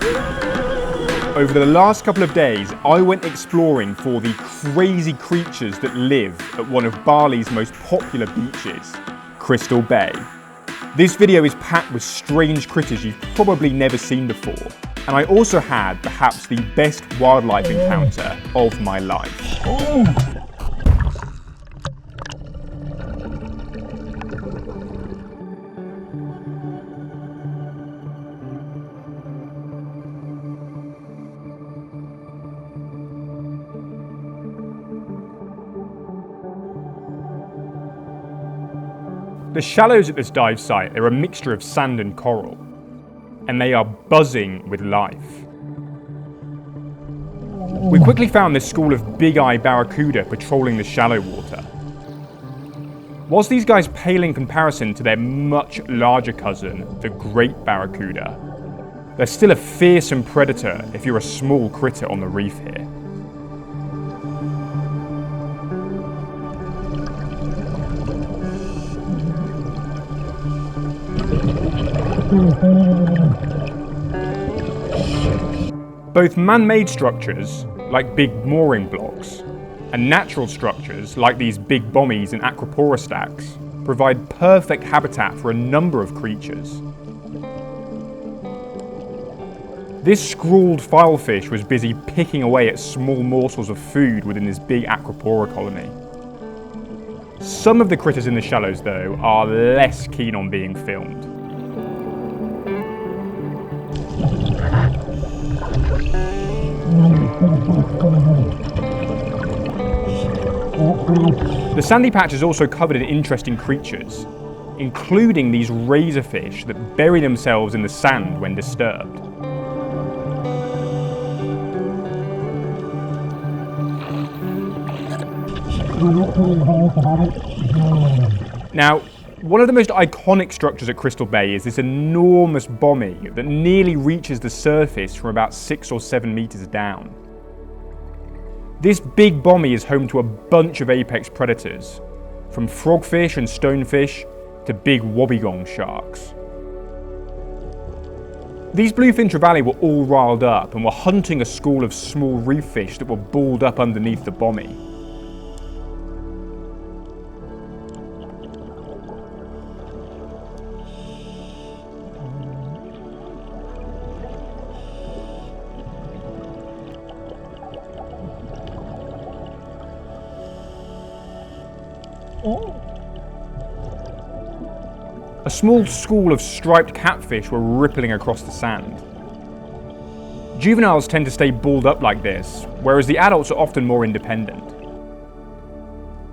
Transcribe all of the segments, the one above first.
Over the last couple of days, I went exploring for the crazy creatures that live at one of Bali's most popular beaches, Crystal Bay. This video is packed with strange critters you've probably never seen before, and I also had perhaps the best wildlife encounter of my life. The shallows at this dive site are a mixture of sand and coral, and they are buzzing with life. We quickly found this school of big-eye barracuda patrolling the shallow water. Whilst these guys pale in comparison to their much larger cousin, the great barracuda, they're still a fearsome predator if you're a small critter on the reef here. Both man-made structures, like big mooring blocks, and natural structures, like these big bommies and acropora stacks, provide perfect habitat for a number of creatures. This scrawled filefish was busy picking away at small morsels of food within this big acropora colony. Some of the critters in the shallows, though, are less keen on being filmed. The sandy patch is also covered in interesting creatures, including these razorfish that bury themselves in the sand when disturbed. Now, one of the most iconic structures at Crystal Bay is this enormous bommy that nearly reaches the surface from about 6 or 7 meters down. This big bommy is home to a bunch of apex predators, from frogfish and stonefish to big wobbegong sharks. These bluefin trevally were all riled up and were hunting a school of small reef fish that were balled up underneath the bommy. A small school of striped catfish were rippling across the sand. Juveniles tend to stay balled up like this, whereas the adults are often more independent.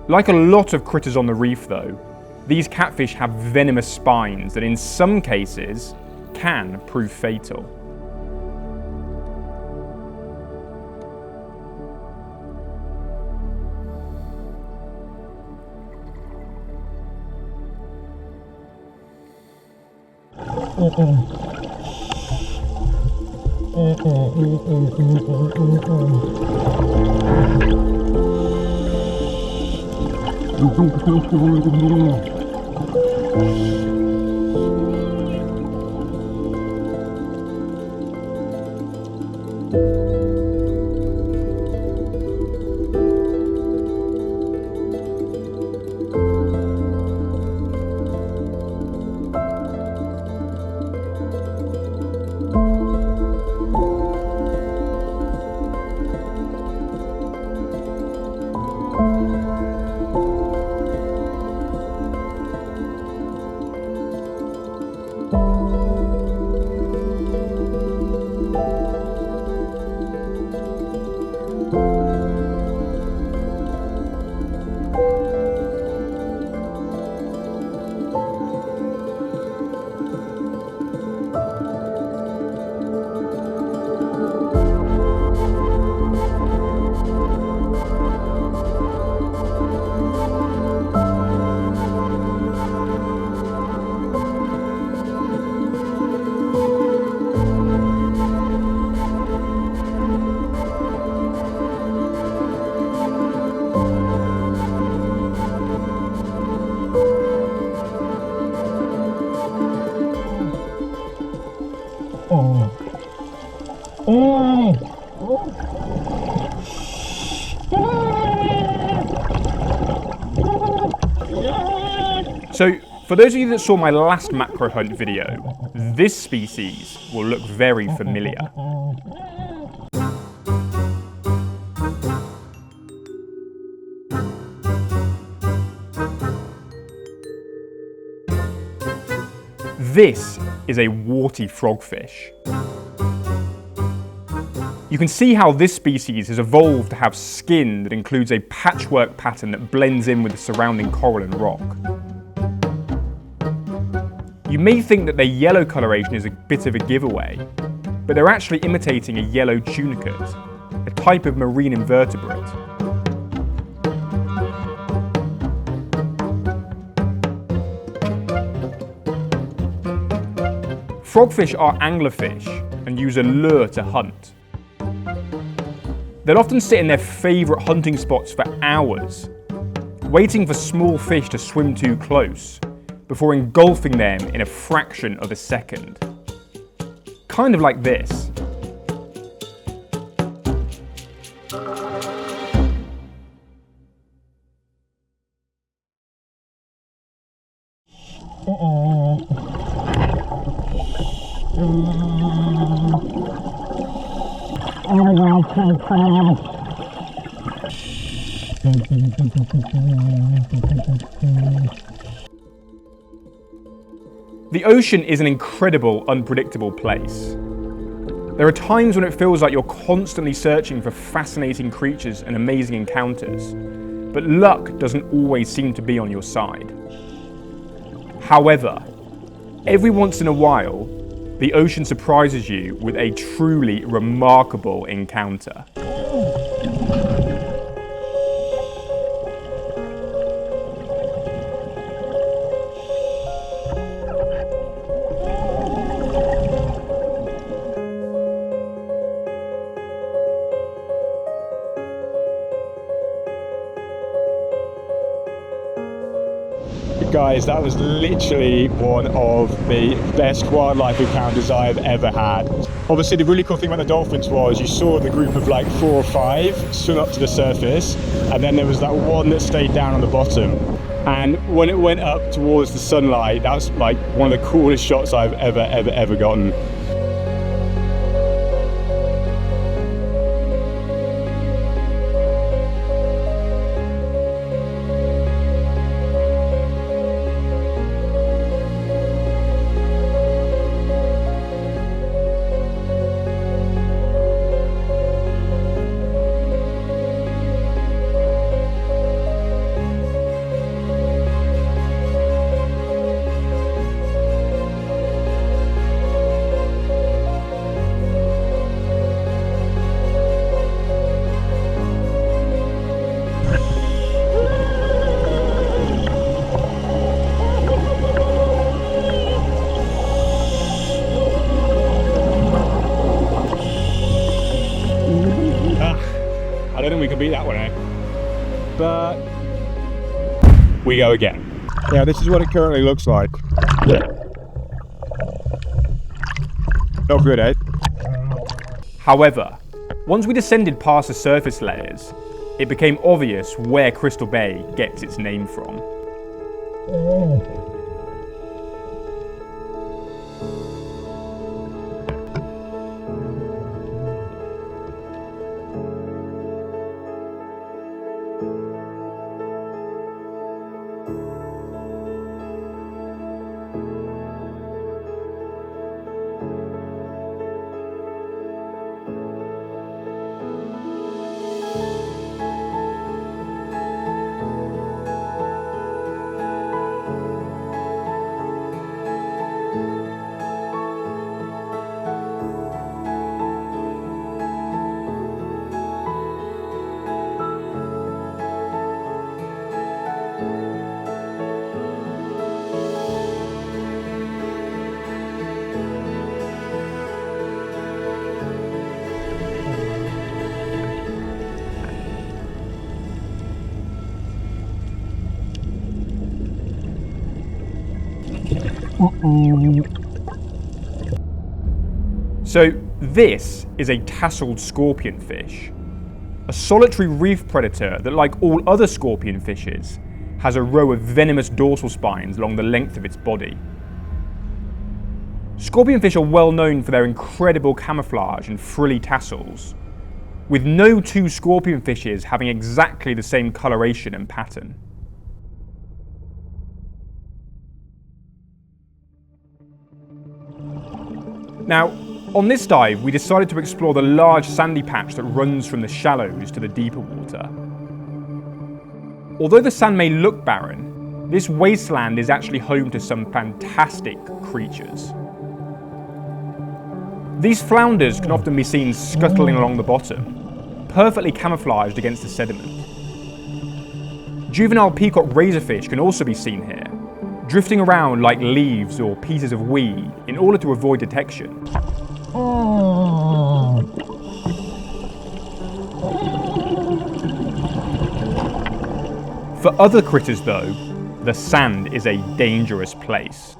Like a lot of critters on the reef though, these catfish have venomous spines that in some cases can prove fatal. So, for those of you that saw my last macro hunt video, this species will look very familiar. This is a warty frogfish. You can see how this species has evolved to have skin that includes a patchwork pattern that blends in with the surrounding coral and rock. You may think that their yellow coloration is a bit of a giveaway, but they're actually imitating a yellow tunicate, a type of marine invertebrate. Frogfish are anglerfish and use a lure to hunt. They'll often sit in their favourite hunting spots for hours, waiting for small fish to swim too close, before engulfing them in a fraction of a second. Kind of like this. The ocean is an incredible, unpredictable place. There are times when it feels like you're constantly searching for fascinating creatures and amazing encounters, but luck doesn't always seem to be on your side. However, every once in a while, the ocean surprises you with a truly remarkable encounter. Guys, that was literally one of the best wildlife encounters I've ever had. Obviously, the really cool thing about the dolphins was you saw the group of like 4 or 5 swim up to the surface, and then there was that one that stayed down on the bottom. And when it went up towards the sunlight, that was like one of the coolest shots I've ever gotten. I don't think we can beat that one, eh? But we go again. Yeah, this is what it currently looks like. Not good, eh? However, once we descended past the surface layers, it became obvious where Crystal Bay gets its name from. So This is a tasseled scorpionfish, a solitary reef predator that, like all other scorpion fishes, has a row of venomous dorsal spines along the length of its body. Scorpionfish are well known for their incredible camouflage and frilly tassels, with no two scorpionfishes having exactly the same coloration and pattern. Now, on this dive, we decided to explore the large sandy patch that runs from the shallows to the deeper water. Although the sand may look barren, this wasteland is actually home to some fantastic creatures. These flounders can often be seen scuttling along the bottom, perfectly camouflaged against the sediment. Juvenile peacock razorfish can also be seen here, drifting around like leaves or pieces of weed in order to avoid detection. For other critters though, the sand is a dangerous place.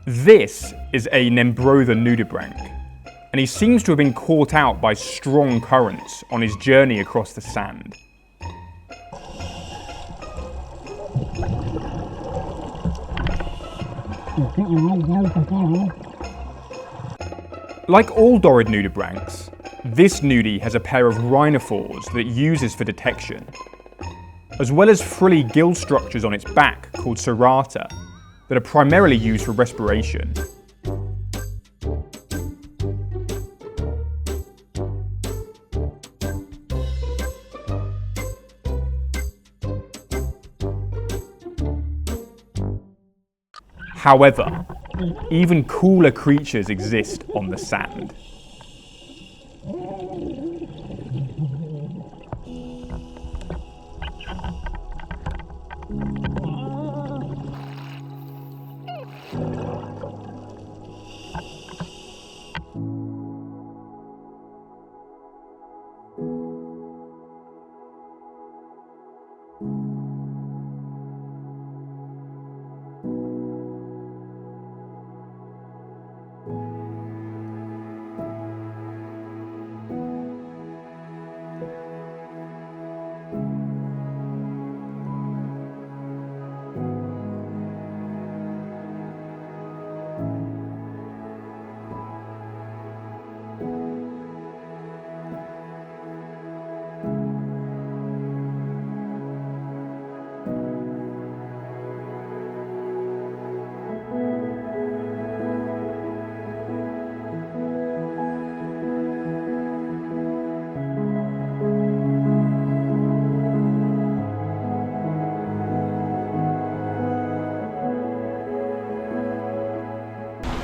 This is a Nembrother nudibranch, and he seems to have been caught out by strong currents on his journey across the sand. Like all Dorid nudibranchs, this nudie has a pair of rhinophores that it uses for detection, as well as frilly gill structures on its back called serrata that are primarily used for respiration. However, even cooler creatures exist on the sand.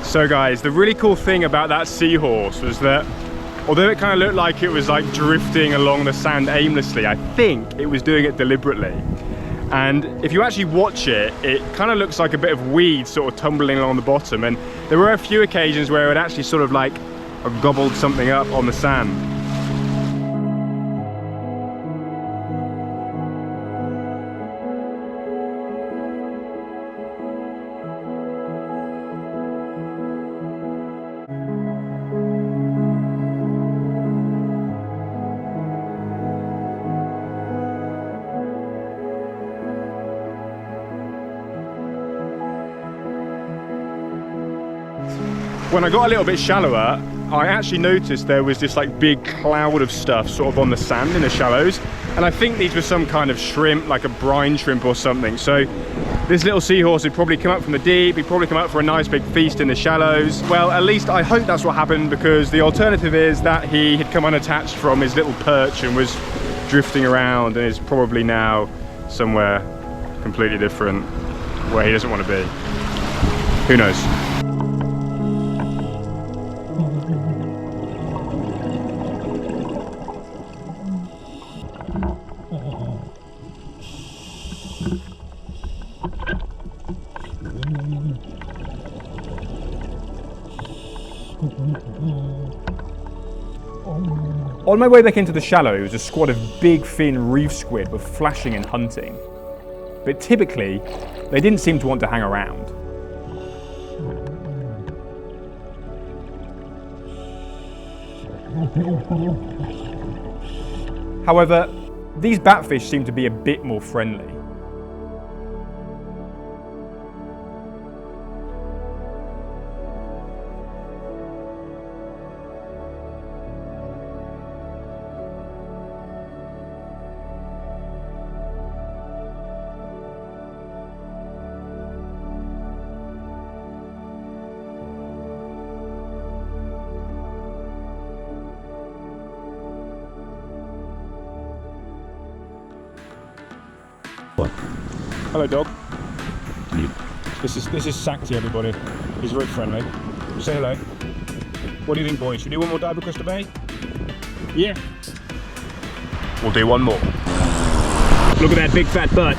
So guys, the really cool thing about that seahorse was that although it kind of looked like it was like drifting along the sand aimlessly, I think it was doing it deliberately. And if you actually watch it, it kind of looks like a bit of weed sort of tumbling along the bottom. And there were a few occasions where it actually sort of like gobbled something up on the sand. When I got a little bit shallower, I actually noticed there was this like big cloud of stuff sort of on the sand in the shallows, and I think these were some kind of shrimp, like a brine shrimp or something. So this little seahorse had probably come up from the deep, he'd probably come up for a nice big feast in the shallows. Well, at least I hope that's what happened, because the alternative is that he had come unattached from his little perch and was drifting around and is probably now somewhere completely different where he doesn't want to be. Who knows? On my way back into the shallows, a squad of big fin reef squid were flashing and hunting. But typically, they didn't seem to want to hang around. However, these batfish seem to be a bit more friendly. Hello, dog. This is Sakti, everybody. He's very friendly. Say hello. What do you think, boys? Should we do one more dive at Crystal Bay? Yeah. We'll do one more. Look at that big fat butt.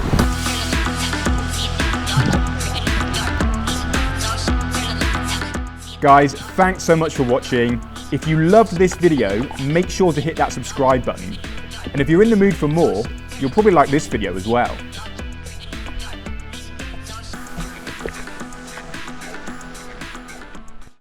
Guys, thanks so much for watching. If you loved this video, make sure to hit that subscribe button. And if you're in the mood for more, you'll probably like this video as well.